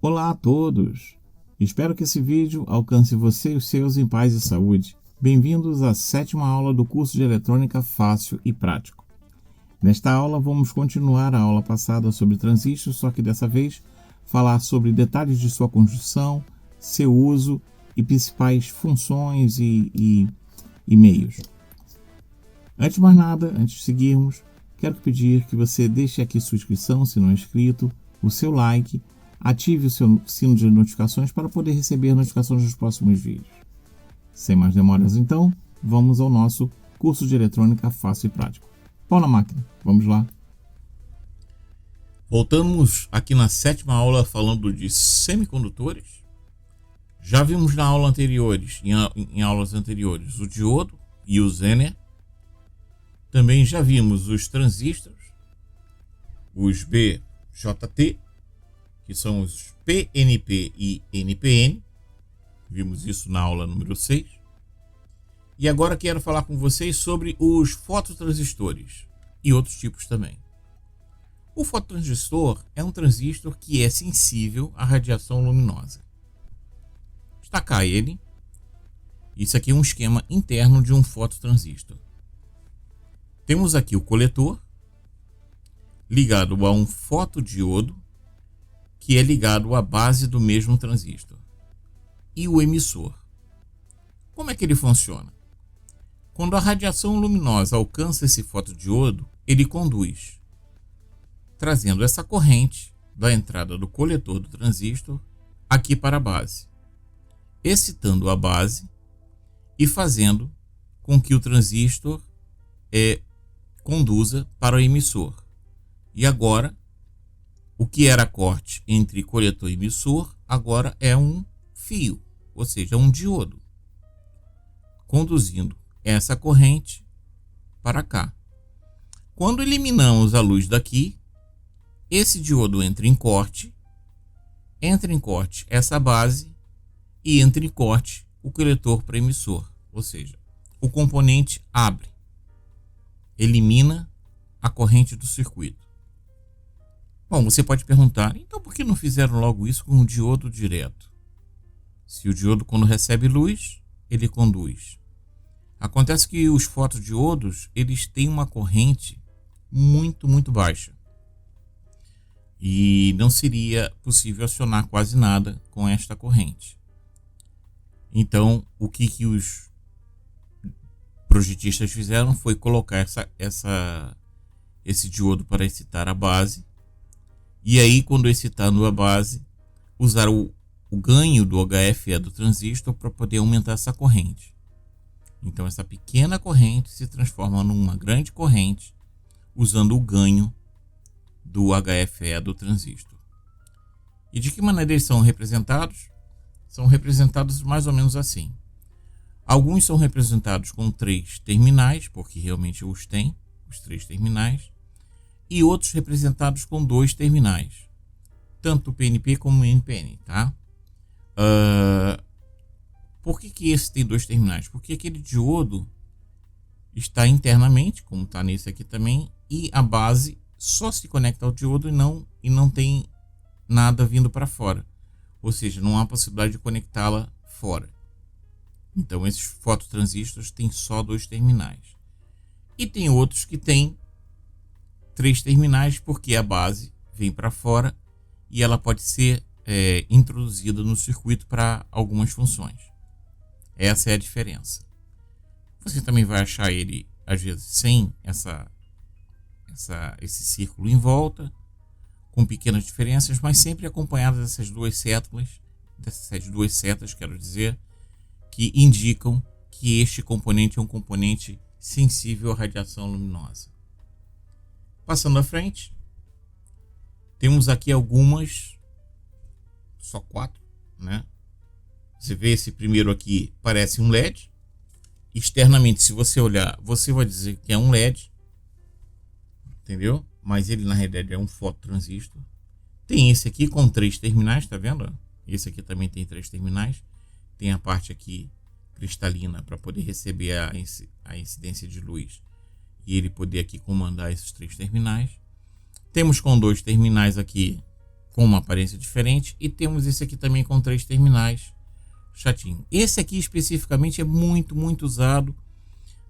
Olá a todos! Espero que esse vídeo alcance você e os seus em paz e saúde. Bem-vindos à 7ª aula do curso de Eletrônica Fácil e Prático. Nesta aula vamos continuar a aula passada sobre transistores, só que dessa vez falar sobre detalhes de sua construção, seu uso e principais funções e meios. Antes de mais nada, antes de seguirmos, quero pedir que você deixe aqui sua inscrição, se não é inscrito, o seu like, ative o seu sino de notificações para poder receber notificações dos próximos vídeos. Sem mais demoras então, vamos ao nosso curso de Eletrônica Fácil e Prático. Pau na máquina, vamos lá. Voltamos aqui na 7ª aula falando de semicondutores. Já vimos em aulas anteriores, o diodo e o Zener. Também já vimos os transistores, os BJT, que são os PNP e NPN. Vimos isso na aula número 6. E agora quero falar com vocês sobre os fototransistores e outros tipos também. O fototransistor é um transistor que é sensível à radiação luminosa. Está cá ele. Isso aqui é um esquema interno de um fototransistor. Temos aqui o coletor, ligado a um fotodiodo, que é ligado à base do mesmo transistor, e o emissor. Como é que ele funciona? Quando a radiação luminosa alcança esse fotodiodo, ele conduz, trazendo essa corrente da entrada do coletor do transistor aqui para a base, excitando a base e fazendo com que o transistor conduza para o emissor. E agora, o que era corte entre coletor e emissor, agora é um fio, ou seja, um diodo, conduzindo essa corrente para cá. Quando eliminamos a luz daqui, esse diodo entra em corte essa base e entra em corte o coletor para emissor, ou seja, o componente abre, elimina a corrente do circuito. Bom, você pode perguntar, então por que não fizeram logo isso com o diodo direto? Se o diodo, quando recebe luz, ele conduz. Acontece que os fotodiodos, eles têm uma corrente muito baixa. E não seria possível acionar quase nada com esta corrente. Então, o que os projetistas fizeram foi colocar esse diodo para excitar a base. E aí, quando excitando a base, usar o ganho do HFE do transistor para poder aumentar essa corrente. Então, essa pequena corrente se transforma numa grande corrente usando o ganho do HFE do transistor. E de que maneira eles são representados? São representados mais ou menos assim. Alguns são representados com 3 terminais, porque realmente os tem, os 3 terminais, e outros representados com 2 terminais, tanto o PNP como o NPN, tá? Por que esse tem 2 terminais? Porque aquele diodo está internamente, como está nesse aqui também, e a base só se conecta ao diodo e não tem nada vindo para fora, ou seja, não há possibilidade de conectá-la fora. Então esses fototransistores têm só 2 terminais. E tem outros que têm 3 terminais, porque a base vem para fora e ela pode ser introduzida no circuito para algumas funções. Essa é a diferença. Você também vai achar ele, às vezes, sem esse círculo em volta, com pequenas diferenças, mas sempre acompanhadas dessas duas setas, quero dizer, que indicam que este componente é um componente sensível à radiação luminosa. Passando à frente, temos aqui algumas, só 4, né? Você vê esse primeiro aqui, parece um LED. Externamente, se você olhar, você vai dizer que é um LED, entendeu? Mas ele na realidade é um fototransistor. Tem esse aqui com 3 terminais, tá vendo? Esse aqui também tem 3 terminais. Tem a parte aqui cristalina para poder receber a incidência de luz e ele poder aqui comandar esses 3 terminais. Temos com 2 terminais aqui com uma aparência diferente e temos esse aqui também com 3 terminais chatinho. Esse aqui especificamente é muito usado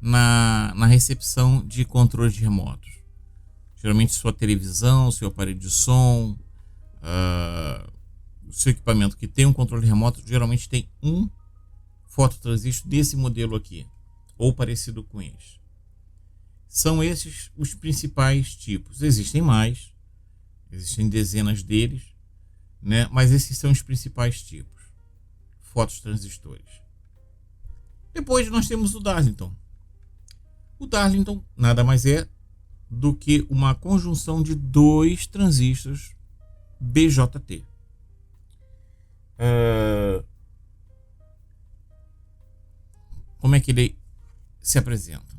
na recepção de controles remotos. Geralmente sua televisão, seu aparelho de som, o seu equipamento que tem um controle remoto geralmente tem um fototransistor desse modelo aqui, ou parecido com esse. São esses os principais tipos. Existem mais, existem dezenas deles, né? Mas esses são os principais tipos, fototransistores. Depois nós temos o Darlington. O Darlington nada mais é do que uma conjunção de 2 transistores BJT. Como é que ele se apresenta?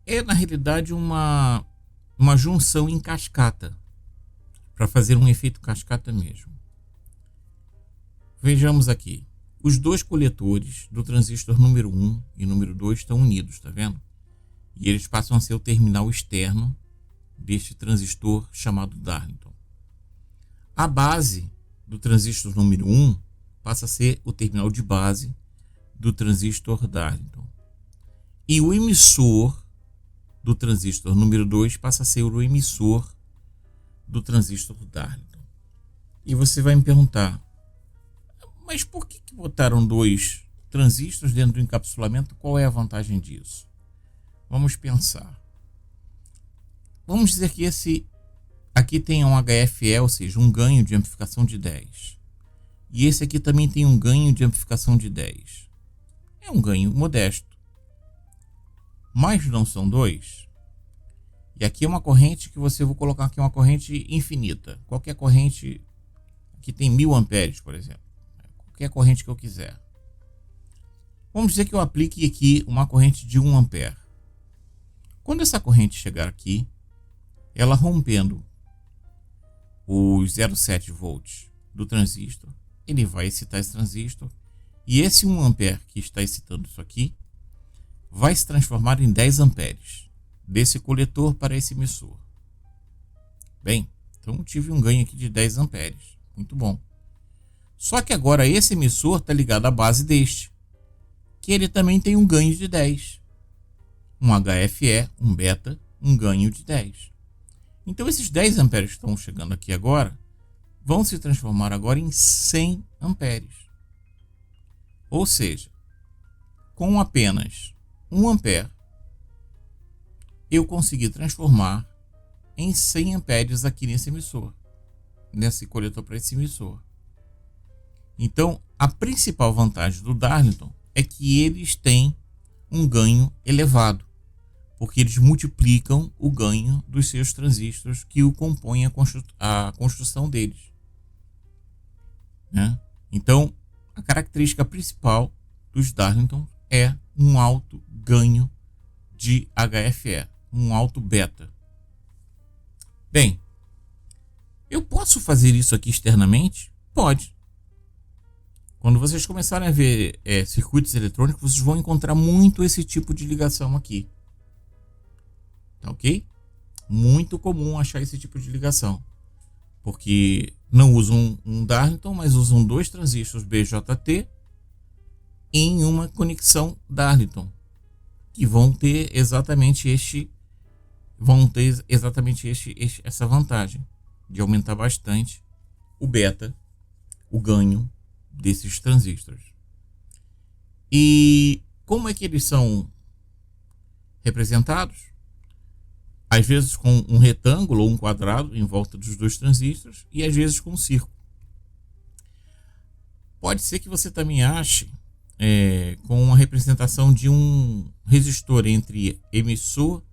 É na realidade uma junção em cascata, para fazer um efeito cascata mesmo. Vejamos aqui, os 2 coletores do transistor número 1 e número 2 estão unidos, tá vendo? E eles passam a ser o terminal externo deste transistor chamado Darlington. A base do transistor número 1 passa a ser o terminal de base do transistor Darlington. E o emissor do transistor número 2 passa a ser o emissor do transistor Darlington. E você vai me perguntar, mas por que botaram 2 transistores dentro do encapsulamento? Qual é a vantagem disso? Vamos pensar. Vamos dizer que esse aqui tem um HFE, ou seja, um ganho de amplificação de 10. E esse aqui também tem um ganho de amplificação de 10. É um ganho modesto. Mas não são 2. E aqui é uma corrente que vou colocar aqui uma corrente infinita. Qualquer corrente que tem 1000 amperes, por exemplo. Qualquer corrente que eu quiser. Vamos dizer que eu aplique aqui uma corrente de 1 ampere. Quando essa corrente chegar aqui, ela rompendo os 0,7 volts do transistor, ele vai excitar esse transistor. E esse 1 ampere que está excitando isso aqui vai se transformar em 10 amperes desse coletor para esse emissor. Bem, então tive um ganho aqui de 10 amperes. Muito bom. Só que agora esse emissor está ligado à base deste, que ele também tem um ganho de 10. Um HFE, um beta, um ganho de 10. Então esses 10 amperes que estão chegando aqui agora vão se transformar agora em 100 amperes. Ou seja, com apenas 1 ampere, eu consegui transformar em 100 amperes aqui nesse emissor, nesse coletor para esse emissor. Então, a principal vantagem do Darlington é que eles têm um ganho elevado, porque eles multiplicam o ganho dos seus transistores que o compõem a construção deles, né? Então, a característica principal dos Darlington é um alto ganho de HFE, um alto beta. Bem, eu posso fazer isso aqui externamente? Pode. Quando vocês começarem a ver circuitos eletrônicos, vocês vão encontrar muito esse tipo de ligação aqui. Tá ok? Muito comum achar esse tipo de ligação. Porque não usam um Darlington, mas usam 2 transistores BJT em uma conexão Darlington, que vão ter exatamente essa vantagem de aumentar bastante o beta, o ganho desses transistores. E como é que eles são representados? Às vezes com um retângulo ou um quadrado em volta dos 2 transistores e às vezes com um círculo. Pode ser que você também ache com uma representação de um resistor entre emissor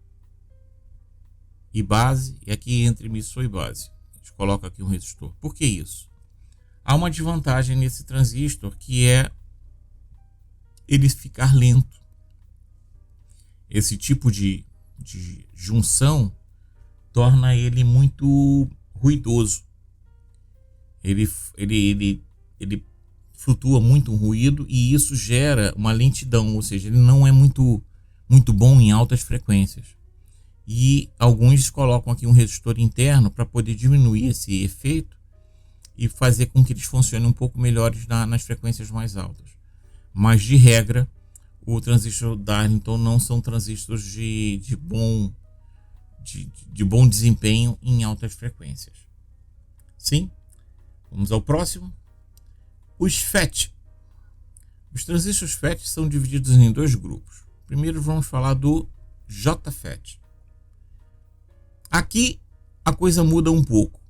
e base, e aqui entre emissor e base. A gente coloca aqui um resistor. Por que isso? Há uma desvantagem nesse transistor, que é ele ficar lento. Esse tipo de junção torna ele muito ruidoso. Ele flutua muito um ruído e isso gera uma lentidão, ou seja, ele não é muito muito bom em altas frequências. E alguns colocam aqui um resistor interno para poder diminuir esse efeito e fazer com que eles funcionem um pouco melhores nas frequências mais altas. Mas de regra, o transistor Darlington não são transistores de bom desempenho em altas frequências. Sim? Vamos ao próximo. Os FET. Os transistores FET são divididos em dois grupos. Primeiro vamos falar do JFET. Aqui a coisa muda um pouco,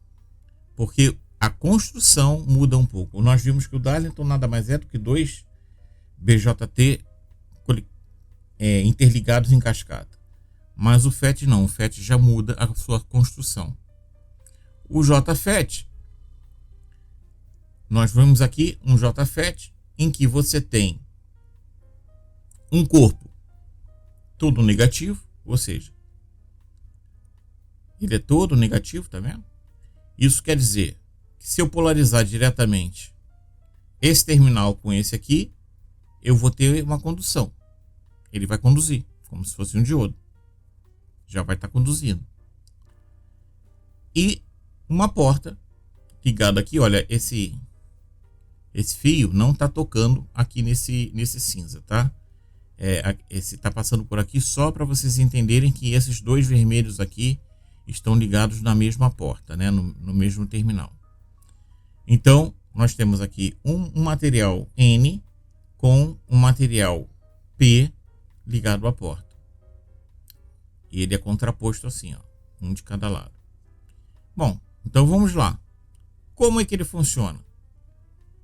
porque a construção muda um pouco. Nós vimos que o Darlington nada mais é do que dois BJT interligados em cascata. Mas o FET não, o FET já muda a sua construção. O JFET, nós vemos aqui um JFET em que você tem um corpo todo negativo, ou seja, ele é todo negativo, tá vendo? Isso quer dizer que se eu polarizar diretamente esse terminal com esse aqui, eu vou ter uma condução. Ele vai conduzir, como se fosse um diodo. Já vai estar conduzindo. E uma porta ligada aqui, olha, esse fio não está tocando aqui nesse cinza, tá? Esse está passando por aqui só para vocês entenderem que esses dois vermelhos aqui estão ligados na mesma porta, né? No mesmo terminal. Então, nós temos aqui um material N com um material P ligado à porta. E ele é contraposto assim, ó, um de cada lado. Bom, então vamos lá. Como é que ele funciona?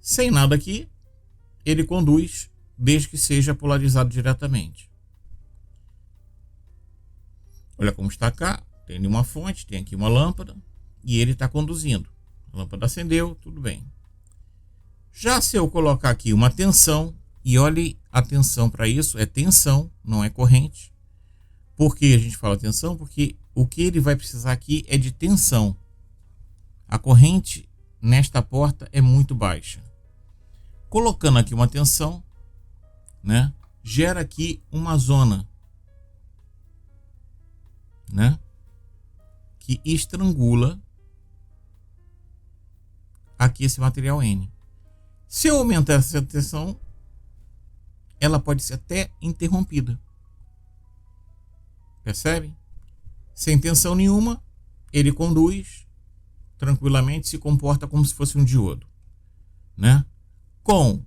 Sem nada aqui, ele conduz desde que seja polarizado diretamente. Olha como está cá. Tem ali uma fonte, tem aqui uma lâmpada e ele está conduzindo. A lâmpada acendeu, tudo bem. Já se eu colocar aqui uma tensão, e olhe a tensão para isso, é tensão, não é corrente. Por que a gente fala tensão? Porque o que ele vai precisar aqui é de tensão. A corrente nesta porta é muito baixa. Colocando aqui uma tensão, né, gera aqui uma zona, né, que estrangula aqui esse material N. Se eu aumentar essa tensão, ela pode ser até interrompida. Percebe? Sem tensão nenhuma, ele conduz tranquilamente, se comporta como se fosse um diodo, né? Com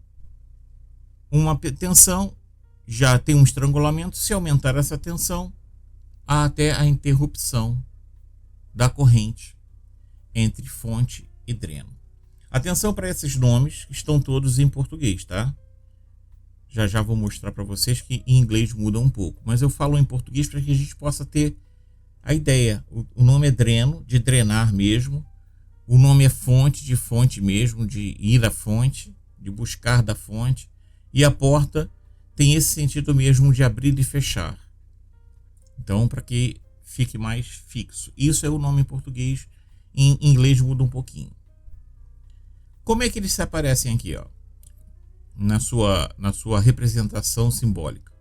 uma tensão, já tem um estrangulamento. Se aumentar essa tensão, há até a interrupção da corrente entre fonte e dreno. Atenção para esses nomes, que estão todos em português, tá? Já vou mostrar para vocês que em inglês muda um pouco, mas eu falo em português para que a gente possa ter a ideia. O nome é dreno, de drenar mesmo. O nome é fonte, de fonte mesmo, de ir à fonte, de buscar da fonte. E a porta tem esse sentido mesmo de abrir e fechar. Então, para que fique mais fixo. Isso é o nome em português, em inglês muda um pouquinho. Como é que eles se aparecem aqui, ó? Na sua representação simbólica.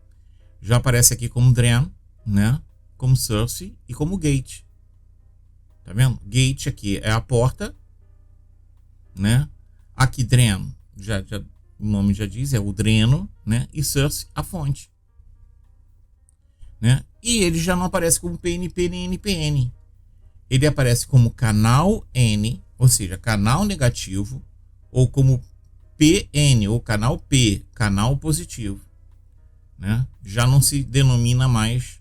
Já aparece aqui como drain, né? Como source e como gate. Tá vendo? Gate aqui é a porta, né? Aqui drain, o nome já diz, é o dreno, né? E source, a fonte, né? E ele já não aparece como PNP nem NPN. Ele aparece como canal N, ou seja, canal negativo, ou como PN, ou canal P, canal positivo, né? Já não se denomina mais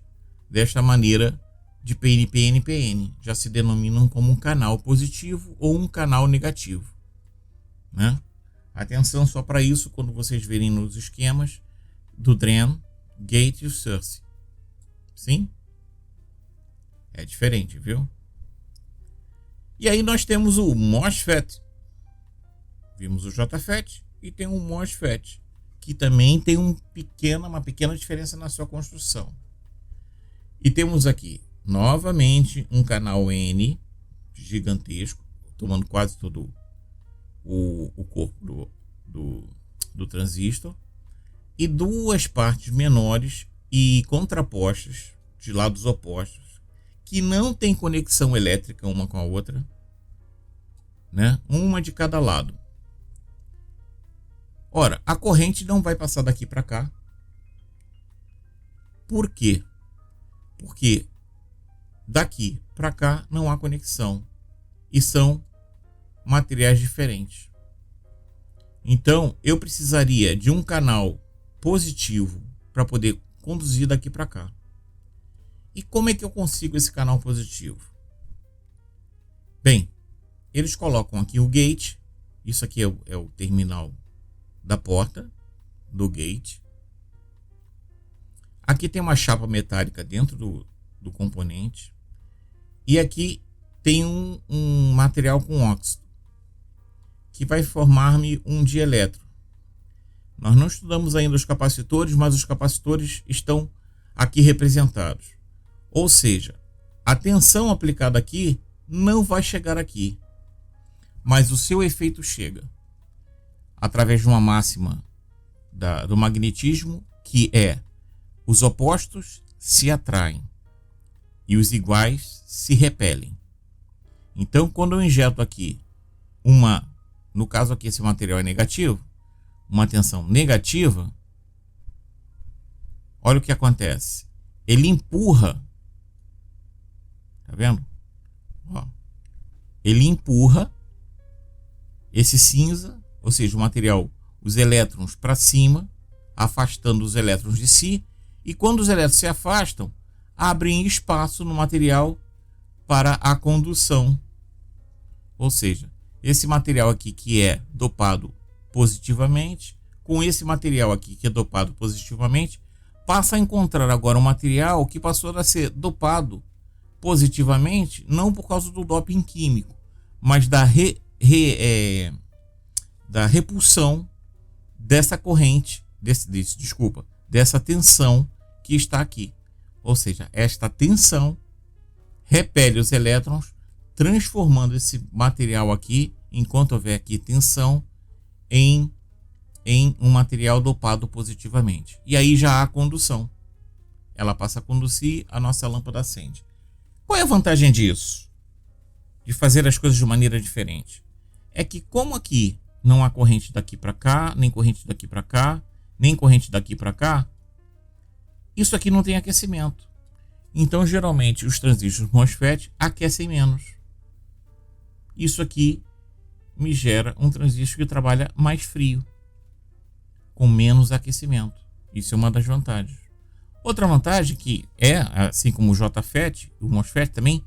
desta maneira de PNP e NPN. Já se denominam como um canal positivo ou um canal negativo, né? Atenção só para isso quando vocês verem nos esquemas do drain, gate e o source. Sim? É diferente, viu? E aí nós temos o MOSFET. Vimos o JFET e tem o MOSFET, que também tem uma pequena diferença na sua construção. E temos aqui, novamente, um canal N gigantesco, tomando quase todo o corpo do transistor, e duas partes menores e contrapostas de lados opostos, que não tem conexão elétrica uma com a outra, né? Uma de cada lado. Ora, a corrente não vai passar daqui para cá. Por quê? Porque daqui para cá não há conexão e são materiais diferentes. Então, eu precisaria de um canal positivo para poder conduzir daqui para cá. E como é que eu consigo esse canal positivo? Bem, eles colocam aqui o gate. Isso aqui é o terminal da porta do gate. Aqui tem uma chapa metálica dentro do componente. E aqui tem um material com óxido, que vai formar-me um dielétron. Nós não estudamos ainda os capacitores, mas os capacitores estão aqui representados. Ou seja, a tensão aplicada aqui não vai chegar aqui, mas o seu efeito chega através de uma máxima do magnetismo, que é: os opostos se atraem e os iguais se repelem. Então, quando eu injeto aqui no caso aqui esse material é negativo, uma tensão negativa, olha o que acontece. Ele empurra, tá vendo? Ó, ele empurra esse cinza, ou seja, o material, os elétrons para cima, afastando os elétrons de si, e quando os elétrons se afastam, abrem espaço no material para a condução. Ou seja, esse material aqui que é dopado positivamente, com esse material aqui que é dopado positivamente, passa a encontrar agora um material que passou a ser dopado positivamente, não por causa do doping químico, mas da repulsão dessa corrente, dessa tensão que está aqui. Ou seja, esta tensão repele os elétrons, transformando esse material aqui, enquanto houver aqui tensão, em um material dopado positivamente. E aí já há condução. Ela passa a conduzir, a nossa lâmpada acende. Qual é a vantagem disso? De fazer as coisas de maneira diferente? É que como aqui não há corrente daqui para cá, nem corrente daqui para cá, nem corrente daqui para cá, isso aqui não tem aquecimento. Então, geralmente, os transistores MOSFET aquecem menos. Isso aqui me gera um transistor que trabalha mais frio, com menos aquecimento. Isso é uma das vantagens. Outra vantagem que é, assim como o JFET, o MOSFET também,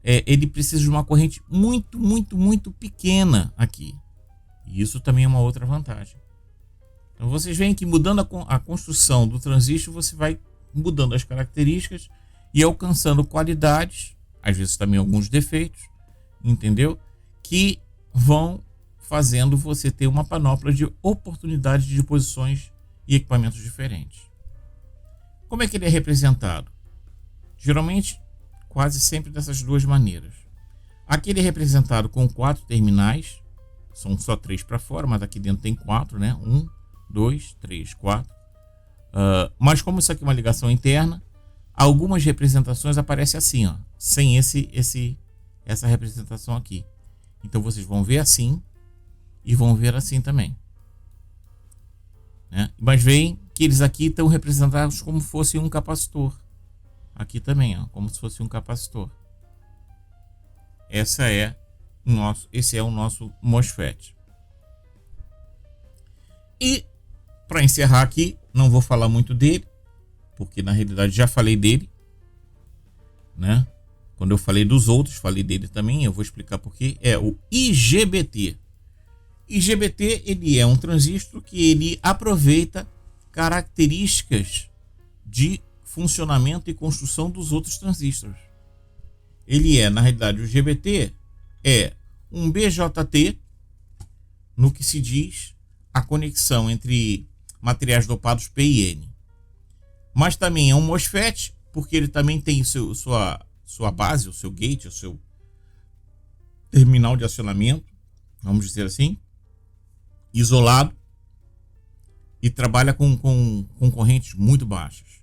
ele precisa de uma corrente muito, muito, muito pequena aqui. E isso também é uma outra vantagem. Então vocês veem que mudando a construção do transistor, você vai mudando as características e alcançando qualidades, às vezes também alguns defeitos, entendeu? Que vão fazendo você ter uma panóplia de oportunidades de posições e equipamentos diferentes. Como é que ele é representado? Geralmente, quase sempre dessas duas maneiras. Aqui ele é representado com 4 terminais, são só 3 para fora, mas aqui dentro tem 4, né? 1, 2, 3, 4. Mas como isso aqui é uma ligação interna, algumas representações aparecem assim, ó, sem essa representação aqui. Então vocês vão ver assim e vão ver assim também, né? Mas veem que eles aqui estão representados como fosse um capacitor. Aqui também, ó, como se fosse um capacitor. Esse é o nosso MOSFET. E para encerrar aqui, não vou falar muito dele, porque na realidade já falei dele, né? Quando eu falei dos outros, falei dele também. Eu vou explicar porque é o IGBT. IGBT, ele é um transistor que ele aproveita características de funcionamento e construção dos outros transistores. Ele é, na realidade, o IGBT é um BJT, no que se diz a conexão entre materiais dopados P e N. Mas também é um MOSFET, porque ele também tem sua base, o seu gate, o seu terminal de acionamento, vamos dizer assim, isolado, e trabalha com correntes muito baixas.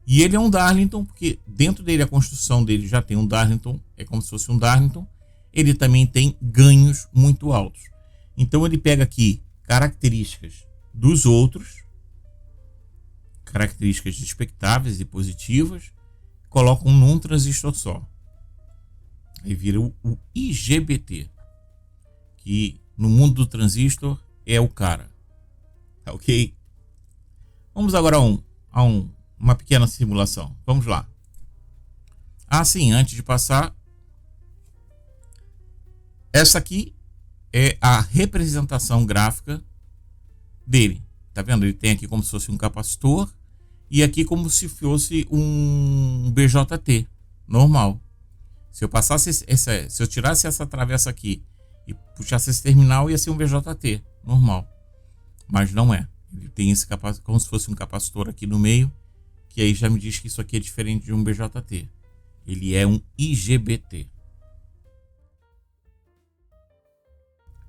E ele é um Darlington, porque dentro dele, a construção dele já tem um Darlington, é como se fosse um Darlington. Ele também tem ganhos muito altos. Então ele pega aqui características dos outros, características expectáveis e positivas, colocam num transistor só. Aí vira o IGBT, que no mundo do transistor é o cara. Tá ok? Vamos agora a uma pequena simulação. Vamos lá. Sim, antes de passar, essa aqui é a representação gráfica dele. Tá vendo? Ele tem aqui como se fosse um capacitor e aqui como se fosse um BJT normal. Se eu passasse se eu tirasse essa travessa aqui e puxasse esse terminal, ia ser um BJT normal. Mas não é. Ele tem esse como se fosse um capacitor aqui no meio, que aí já me diz que isso aqui é diferente de um BJT. Ele é um IGBT.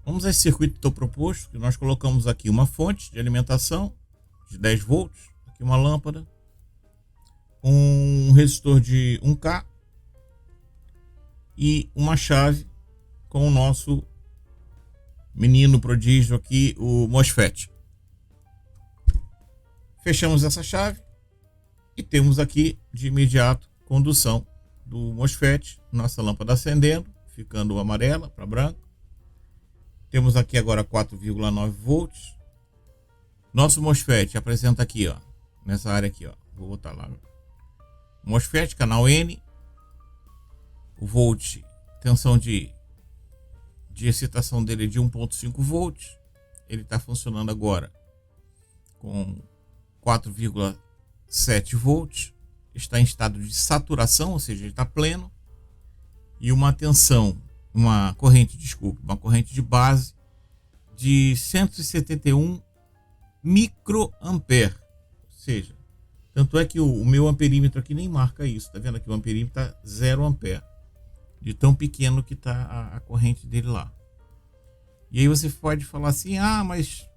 Vamos a esse circuito que estou proposto, que nós colocamos aqui uma fonte de alimentação de 10 volts, aqui uma lâmpada, um resistor de 1K e uma chave com o nosso menino prodígio aqui, o MOSFET. Fechamos essa chave e temos aqui de imediato condução do MOSFET, nossa lâmpada acendendo, ficando amarela para branco. Temos aqui agora 4,9 volts. Nosso MOSFET apresenta aqui, ó, nessa área aqui, ó. Vou botar lá. MOSFET, canal N. O volt, tensão de excitação dele é de 1,5 volts. Ele está funcionando agora com 4,7 volts. Está em estado de saturação, ou seja, ele está pleno. E uma corrente de base de 171 microampere. Ou seja, tanto é que o meu amperímetro aqui nem marca isso. Tá vendo aqui? O amperímetro está 0 ampere. De tão pequeno que está a corrente dele lá. E aí você pode falar assim, mas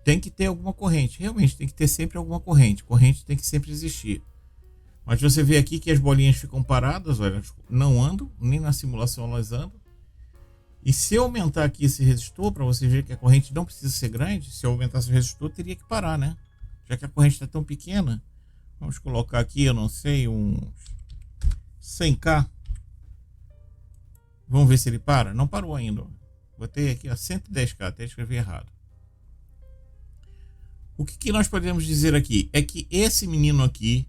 tem que ter alguma corrente. Realmente tem que ter sempre alguma corrente. Corrente tem que sempre existir. Mas você vê aqui que as bolinhas ficam paradas, olha, não andam, nem na simulação elas andam. E se eu aumentar aqui esse resistor, para você ver que a corrente não precisa ser grande, se eu aumentasse o resistor, teria que parar, né? Já que a corrente está tão pequena, vamos colocar aqui, eu não sei, uns 100K. Vamos ver se ele para. Não parou ainda. Botei aqui, 110K, até escrevi errado. O que nós podemos dizer aqui? É que esse menino aqui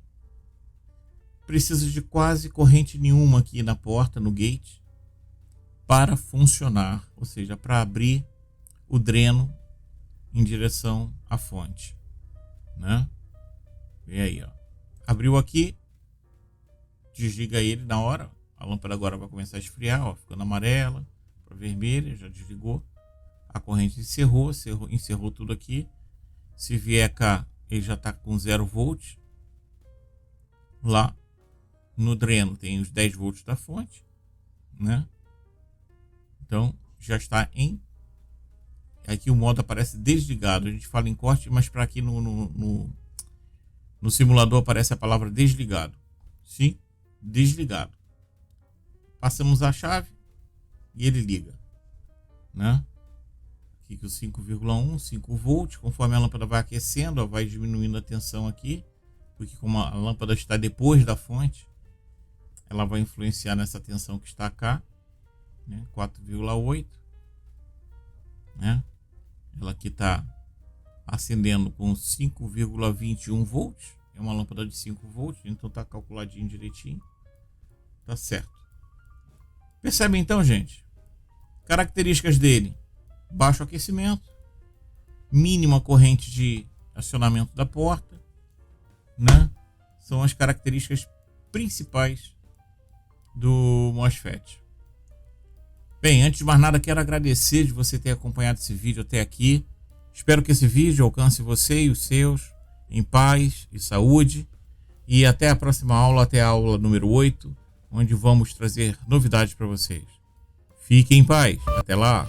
precisa de quase corrente nenhuma aqui na porta, no gate, para funcionar. Ou seja, para abrir o dreno em direção à fonte. Né? E aí, ó. Abriu aqui. Desliga ele na hora. A lâmpada agora vai começar a esfriar, ó, ficando amarela para vermelha, já desligou. A corrente encerrou tudo aqui. Se vier cá, ele já está com 0 volts. Lá no dreno tem os 10 volts da fonte, né? Então já está em... Aqui o modo aparece desligado. A gente fala em corte, mas para aqui no simulador aparece a palavra desligado. Sim, desligado. Passamos a chave e ele liga, né? Aqui que o 5,1, 5 volts, conforme a lâmpada vai aquecendo, ó, vai diminuindo a tensão aqui, porque como a lâmpada está depois da fonte, ela vai influenciar nessa tensão que está cá, né? 4,8, né? Ela aqui está acendendo com 5,21 volts, é uma lâmpada de 5 volts, então está calculadinho direitinho, tá certo. Percebe então, gente? Características dele: baixo aquecimento, mínima corrente de acionamento da porta, né? São as características principais do MOSFET. Bem, antes de mais nada, quero agradecer de você ter acompanhado esse vídeo até aqui. Espero que esse vídeo alcance você e os seus em paz e saúde. E até a próxima aula, até a aula número 8. Onde vamos trazer novidades para vocês. Fiquem em paz. Até lá.